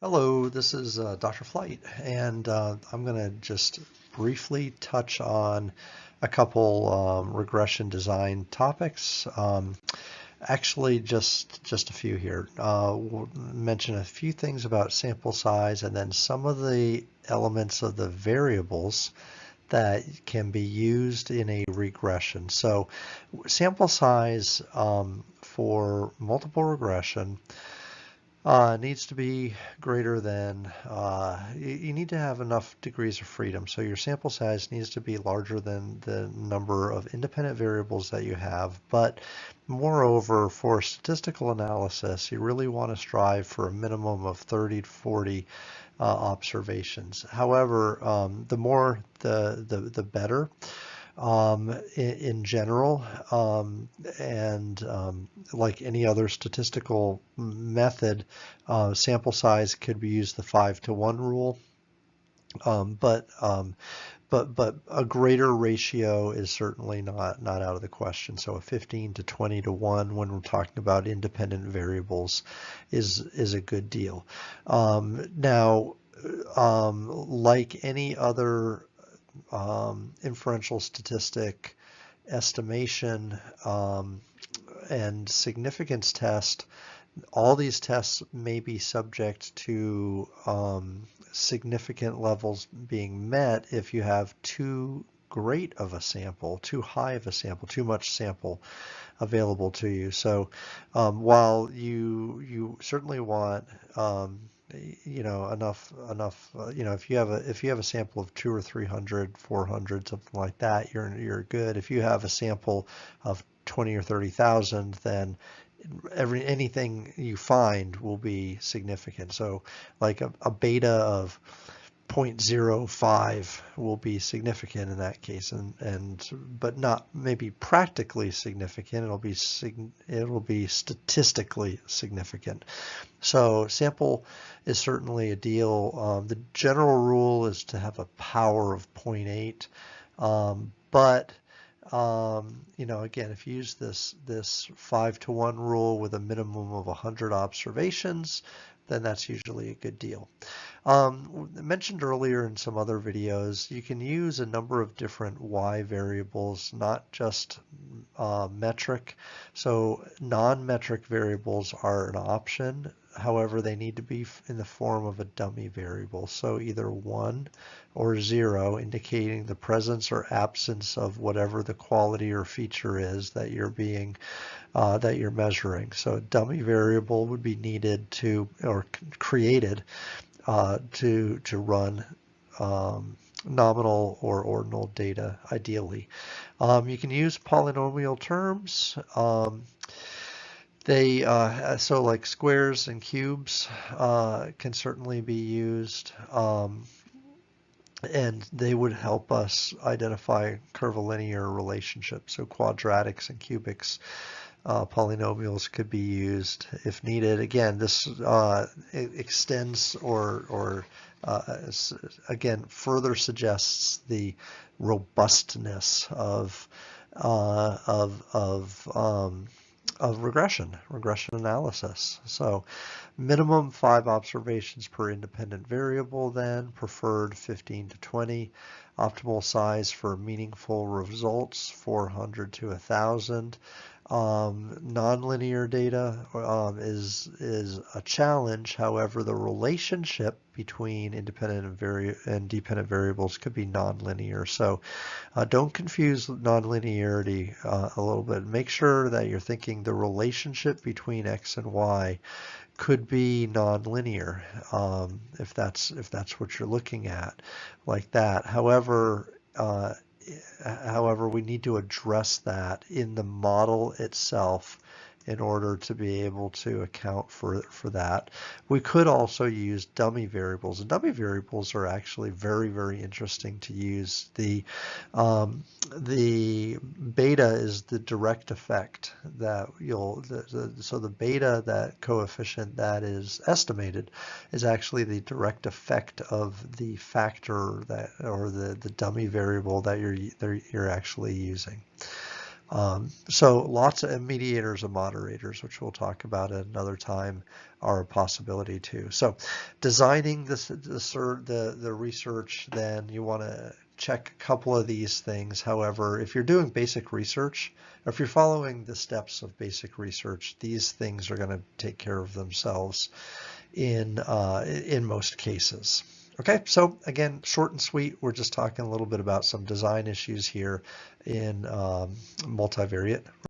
Hello, this is Dr. Flight, and I'm going to just briefly touch on a couple regression design topics. Actually, just a few here. We'll mention a few things about sample size, and then some of the elements of the variables that can be used in a regression. So, sample size for multiple regression needs to be greater than, you need to have enough degrees of freedom. So your sample size needs to be larger than the number of independent variables that you have. But moreover, for statistical analysis, you really want to strive for a minimum of 30 to 40 observations. However, the more, the better in general, and like any other statistical method, sample size could be used the 5-to-1 rule, um, but um, but a greater ratio is certainly not out of the question. So a 15 to 20 to 1 when we're talking about independent variables is a good deal. Now, like any other inferential statistic estimation and significance test, all these tests may be subject to significant levels being met if you have too great of a sample, too high of a sample, too much sample available to you. So while you certainly want enough if you have a sample of 200 or 300, 400, something like that, you're good. If you have a sample of 20 or 30,000, then anything you find will be significant. So like a beta of 0.05 will be significant in that case, and but not maybe practically significant. It'll be statistically significant. So sample is certainly a deal. The general rule is to have a power of 0.8, but again, if you use this 5-to-1 rule with a minimum of 100 observations, then that's usually a good deal. Mentioned earlier in some other videos, you can use a number of different Y variables, not just metric. So non-metric variables are an option. However, they need to be in the form of a dummy variable. So either 1 or 0, indicating the presence or absence of whatever the quality or feature is that you're measuring. So a dummy variable would be needed or created to run nominal or ordinal data ideally. You can use polynomial terms. So like squares and cubes can certainly be used, and they would help us identify curvilinear relationships. So quadratics and cubics, polynomials could be used if needed. Again, this it extends or again further suggests the robustness of regression analysis. So minimum 5 observations per independent variable, then preferred 15 to 20. Optimal size for meaningful results 400 to 1,000. Nonlinear data is a challenge. However, the relationship between independent and dependent variables could be nonlinear. So don't confuse nonlinearity a little bit. Make sure that you're thinking the relationship between X and Y could be nonlinear, if that's what you're looking at, like that. However, we need to address that in the model itself in order to be able to account for that. We could also use dummy variables, and dummy variables are actually very, very interesting to use. The beta is the direct effect that so the beta, that coefficient that is estimated, is actually the direct effect of the factor that, or the dummy variable that you're actually using. So lots of mediators and moderators, which we'll talk about at another time, are a possibility too. So designing the research, then you want to check a couple of these things. However, if you're doing basic research, or if you're following the steps of basic research, these things are going to take care of themselves in most cases. Okay, so again, short and sweet, we're just talking a little bit about some design issues here in multivariate